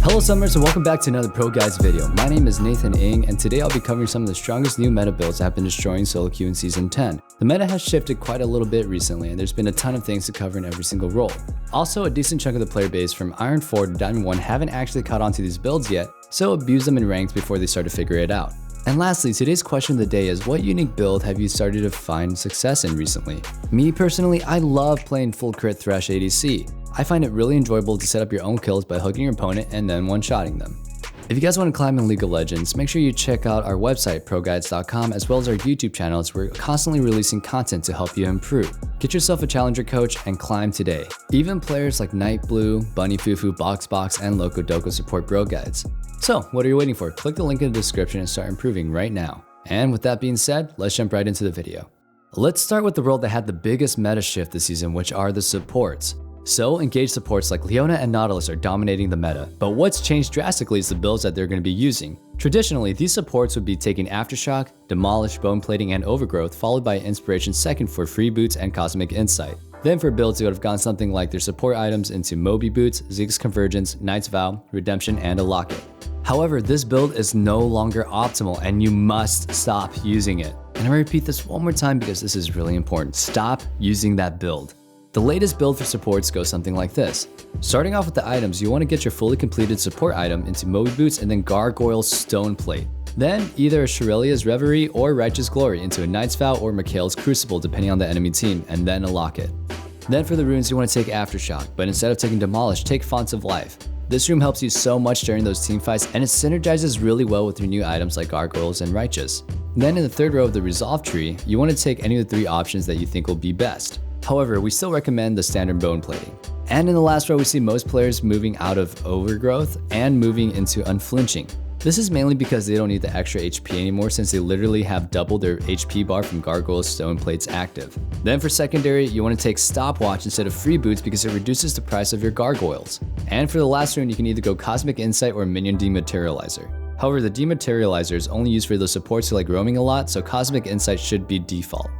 Hello Summers and welcome back to another ProGuides video. My name is Nathan Ng and today I'll be covering some of the strongest new meta builds that have been destroying solo queue in Season 10. The meta has shifted quite a little bit recently and there's been a ton of things to cover in every single role. Also, a decent chunk of the player base from Iron 4 to Diamond 1 haven't actually caught on to these builds yet, so abuse them in ranks before they start to figure it out. And lastly, today's question of the day is, what unique build have you started to find success in recently? Me personally, I love playing full crit Thresh ADC. I find it really enjoyable to set up your own kills by hooking your opponent and then one-shotting them. If you guys want to climb in League of Legends, make sure you check out our website, ProGuides.com, as well as our YouTube channel, as we're constantly releasing content to help you improve. Get yourself a challenger coach and climb today. Even players like Nightblue, Bunny Fufu, BoxBox, and Loco Doco support ProGuides. So, what are you waiting for? Click the link in the description and start improving right now. And with that being said, let's jump right into the video. Let's start with the role that had the biggest meta shift this season, which are the supports. So, engaged supports like Leona and Nautilus are dominating the meta, but what's changed drastically is the builds that they're going to be using. Traditionally, these supports would be taking Aftershock, Demolish, Bone Plating, and Overgrowth, followed by Inspiration second for Free Boots and Cosmic Insight. Then for builds, it would have gone something like their support items into Moby Boots, Ziggs Convergence, Knight's Vow, Redemption, and a Locket. However, this build is no longer optimal and you must stop using it. And I repeat this one more time because this is really important. Stop using that build. The latest build for supports goes something like this. Starting off with the items, you want to get your fully completed support item into Moby Boots and then Gargoyle's Stone Plate. Then either a Shirelia's Reverie or Righteous Glory into a Knight's Vow or Mikhail's Crucible depending on the enemy team, and then a Locket. Then for the runes, you want to take Aftershock, but instead of taking Demolish, take Fonts of Life. This rune helps you so much during those team fights and it synergizes really well with your new items like Gargoyles and Righteous. Then in the third row of the Resolve tree, you want to take any of the three options that you think will be best. However, we still recommend the standard Bone Plating. And in the last row, we see most players moving out of Overgrowth and moving into Unflinching. This is mainly because they don't need the extra HP anymore since they literally have doubled their HP bar from Gargoyle's Stone Plates active. Then for secondary, you want to take Stopwatch instead of Free Boots because it reduces the price of your Gargoyles. And for the last rune, you can either go Cosmic Insight or Minion Dematerializer. However, the Dematerializer is only used for those supports who like roaming a lot, so Cosmic Insight should be default.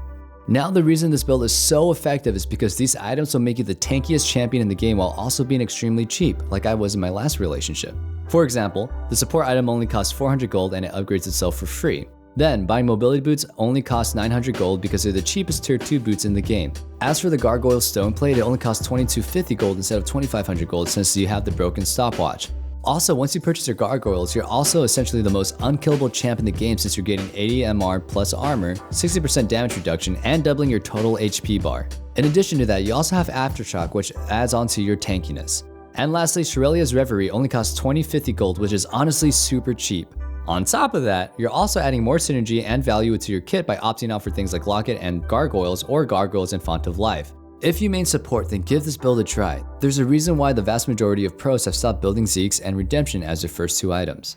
Now the reason this build is so effective is because these items will make you the tankiest champion in the game while also being extremely cheap, like I was in my last relationship. For example, the support item only costs 400 gold and it upgrades itself for free. Then, buying mobility boots only costs 900 gold because they're the cheapest tier 2 boots in the game. As for the Gargoyle Stone Plate, it only costs 2250 gold instead of 2500 gold since you have the broken stopwatch. Also, once you purchase your Gargoyles, you're also essentially the most unkillable champ in the game since you're getting 80 MR plus armor, 60% damage reduction, and doubling your total HP bar. In addition to that, you also have Aftershock, which adds on to your tankiness. And lastly, Shirelia's Reverie only costs 2050 gold, which is honestly super cheap. On top of that, you're also adding more synergy and value to your kit by opting out for things like Locket and Gargoyles or Gargoyles and Font of Life. If you main support, then give this build a try. There's a reason why the vast majority of pros have stopped building Ziggs and Redemption as their first two items.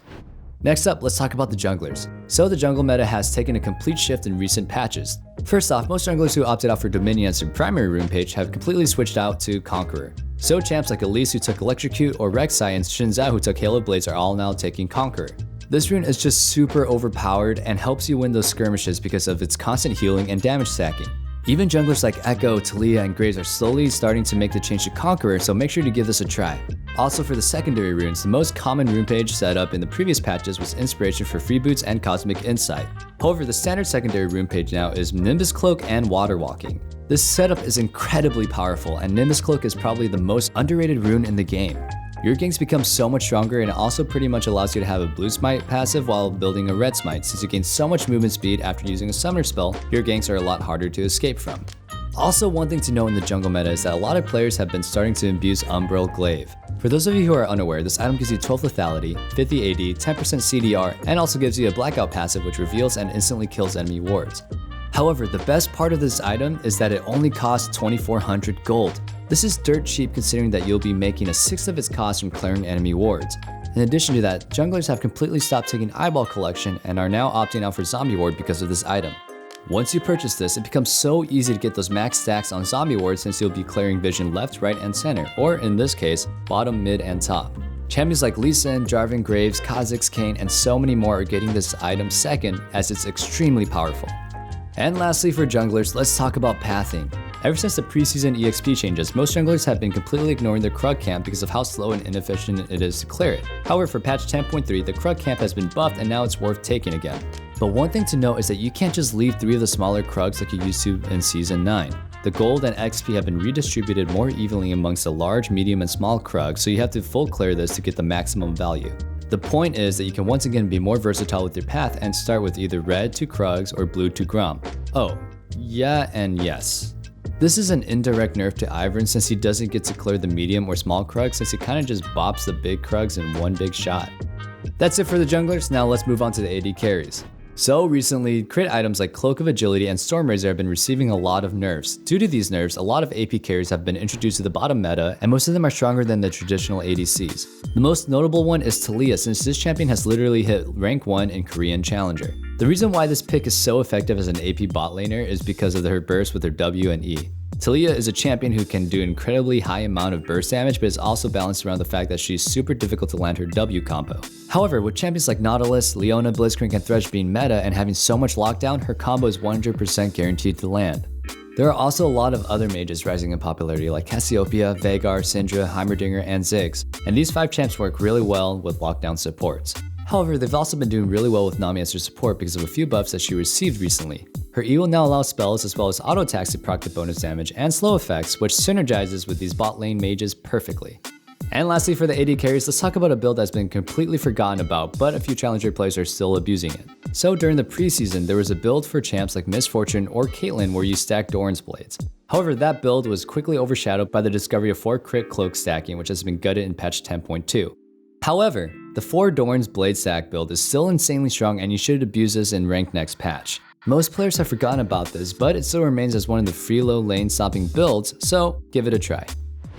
Next up, let's talk about the junglers. So the jungle meta has taken a complete shift in recent patches. First off, most junglers who opted out for Dominion as their primary rune page have completely switched out to Conqueror. So champs like Elise who took Electrocute or Rek'Sai and Shinzao who took Halo Blades are all now taking Conqueror. This rune is just super overpowered and helps you win those skirmishes because of its constant healing and damage stacking. Even junglers like Echo, Talia, and Graves are slowly starting to make the change to Conqueror, so make sure to give this a try. Also for the secondary runes, the most common rune page setup in the previous patches was Inspiration for Free Boots and Cosmic Insight. However, the standard secondary rune page now is Nimbus Cloak and Water Walking. This setup is incredibly powerful, and Nimbus Cloak is probably the most underrated rune in the game. Your ganks become so much stronger and it also pretty much allows you to have a blue smite passive while building a red smite. Since you gain so much movement speed after using a summoner spell, your ganks are a lot harder to escape from. Also, one thing to know in the jungle meta is that a lot of players have been starting to abuse Umbral Glaive. For those of you who are unaware, this item gives you 12 lethality, 50 AD, 10% CDR, and also gives you a blackout passive which reveals and instantly kills enemy wards. However, the best part of this item is that it only costs 2400 gold. This is dirt cheap considering that you'll be making a sixth of its cost from clearing enemy wards. In addition to that, junglers have completely stopped taking eyeball collection and are now opting out for zombie ward because of this item. Once you purchase this, it becomes so easy to get those max stacks on zombie wards since you'll be clearing vision left, right, and center, or in this case, bottom, mid, and top. Champions like Lee Sin, Jarvan, Graves, Kha'Zix, Kayn, and so many more are getting this item second as it's extremely powerful. And lastly for junglers, let's talk about pathing. Ever since the preseason EXP changes, most junglers have been completely ignoring their Krug camp because of how slow and inefficient it is to clear it. However, for patch 10.3, the Krug camp has been buffed and now it's worth taking again. But one thing to note is that you can't just leave 3 of the smaller Krugs like you used to in Season 9. The gold and XP have been redistributed more evenly amongst the large, medium, and small Krugs, so you have to full clear this to get the maximum value. The point is that you can once again be more versatile with your path and start with either red to Krugs or blue to Grom. Oh, yeah and yes. This is an indirect nerf to Ivern since he doesn't get to clear the medium or small Krugs since he kinda just bops the big Krugs in one big shot. That's it for the junglers, now let's move on to the AD carries. So recently, crit items like Cloak of Agility and Storm Razor have been receiving a lot of nerfs. Due to these nerfs, a lot of AP carries have been introduced to the bottom meta, and most of them are stronger than the traditional ADCs. The most notable one is Talia, since this champion has literally hit rank 1 in Korean Challenger. The reason why this pick is so effective as an AP bot laner is because of her burst with her W and E. Talia is a champion who can do an incredibly high amount of burst damage, but is also balanced around the fact that she's super difficult to land her W combo. However, with champions like Nautilus, Leona, Blitzcrank, and Thresh being meta and having so much lockdown, her combo is 100% guaranteed to land. There are also a lot of other mages rising in popularity like Cassiopeia, Veigar, Syndra, Heimerdinger, and Ziggs, and these 5 champs work really well with lockdown supports. However, they've also been doing really well with Nami as her support because of a few buffs that she received recently. Her E will now allow spells as well as auto attacks to proc the bonus damage and slow effects, which synergizes with these bot lane mages perfectly. And lastly, for the AD carries, let's talk about a build that's been completely forgotten about, but a few challenger players are still abusing it. So during the preseason, there was a build for champs like Miss Fortune or Caitlyn where you stack Doran's blades. However, that build was quickly overshadowed by the discovery of 4 crit cloak stacking, which has been gutted in patch 10.2. However, the 4 Doran's blade stack build is still insanely strong and you should abuse this in ranked next patch. Most players have forgotten about this, but it still remains as one of the free low lane stopping builds, so give it a try.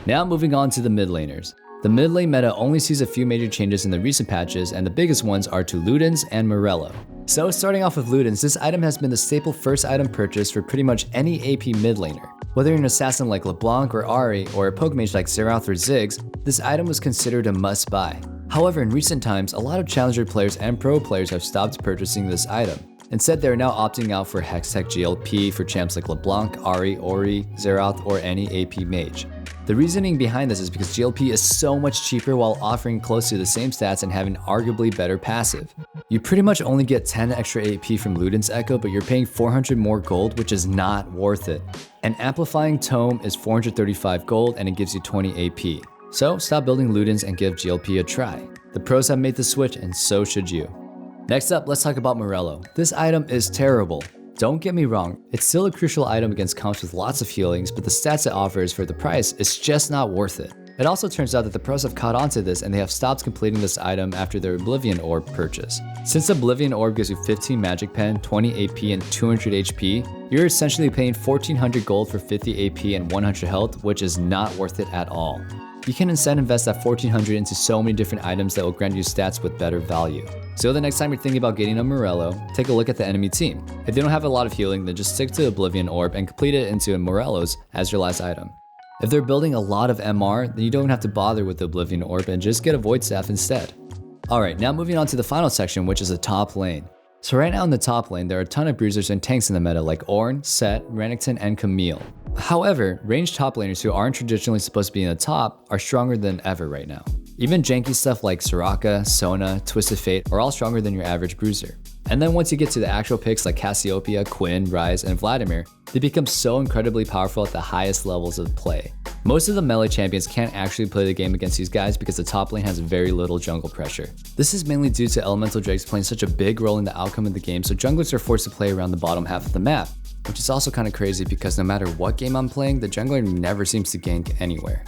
Now moving on to the mid laners. The mid lane meta only sees a few major changes in the recent patches, and the biggest ones are to Ludens and Morello. So starting off with Ludens, this item has been the staple first item purchase for pretty much any AP mid laner. Whether you're an assassin like LeBlanc or Ahri, or a Pokemage like Xerath or Ziggs, this item was considered a must buy. However, in recent times, a lot of challenger players and pro players have stopped purchasing this item. Instead, they are now opting out for Hextech GLP for champs like LeBlanc, Ahri, Ori, Xerath, or any AP mage. The reasoning behind this is because GLP is so much cheaper while offering close to the same stats and having arguably better passive. You pretty much only get 10 extra AP from Ludens Echo, but you're paying 400 more gold, which is not worth it. An amplifying tome is 435 gold and it gives you 20 AP. So stop building Ludens and give GLP a try. The pros have made the switch and so should you. Next up, let's talk about Morello. This item is terrible. Don't get me wrong, it's still a crucial item against comps with lots of healings, but the stats it offers for the price is just not worth it. It also turns out that the pros have caught on to this and they have stopped completing this item after their Oblivion Orb purchase. Since Oblivion Orb gives you 15 Magic Pen, 20 AP, and 200 HP, you're essentially paying 1400 gold for 50 AP and 100 health, which is not worth it at all. You can instead invest that 1400 into so many different items that will grant you stats with better value. So the next time you're thinking about getting a Morello, take a look at the enemy team. If they don't have a lot of healing, then just stick to Oblivion Orb and complete it into a Morello's as your last item. If they're building a lot of MR, then you don't have to bother with the Oblivion Orb and just get a Void Staff instead. Alright, now moving on to the final section, which is the top lane. So right now in the top lane, there are a ton of bruisers and tanks in the meta like Ornn, Sett, Renekton, and Camille. However, ranged top laners who aren't traditionally supposed to be in the top are stronger than ever right now. Even janky stuff like Soraka, Sona, Twisted Fate are all stronger than your average bruiser. And then once you get to the actual picks like Cassiopeia, Quinn, Ryze, and Vladimir, they become so incredibly powerful at the highest levels of play. Most of the melee champions can't actually play the game against these guys because the top lane has very little jungle pressure. This is mainly due to elemental drakes playing such a big role in the outcome of the game, so junglers are forced to play around the bottom half of the map, which is also kind of crazy because no matter what game I'm playing, the jungler never seems to gank anywhere.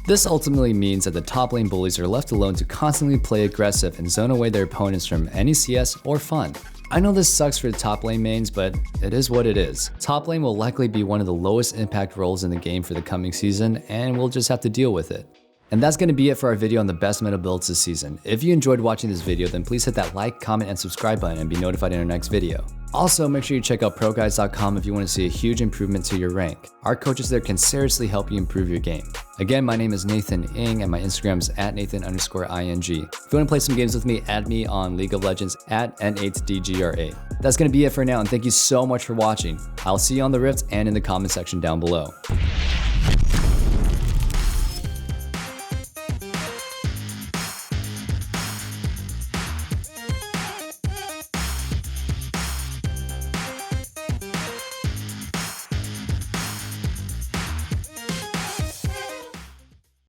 This ultimately means that the top lane bullies are left alone to constantly play aggressive and zone away their opponents from any CS or fun. I know this sucks for the top lane mains, but it is what it is. Top lane will likely be one of the lowest impact roles in the game for the coming season, and we'll just have to deal with it. And that's going to be it for our video on the best meta builds this season. If you enjoyed watching this video, then please hit that like, comment, and subscribe button and be notified in our next video. Also, make sure you check out ProGuides.com if you want to see a huge improvement to your rank. Our coaches there can seriously help you improve your game. Again, my name is Nathan Ing and my Instagram is @Nathan_ing. If you want to play some games with me, add me on League of Legends @N8DGR8. That's going to be it for now, and thank you so much for watching. I'll see you on the Rift and in the comment section down below.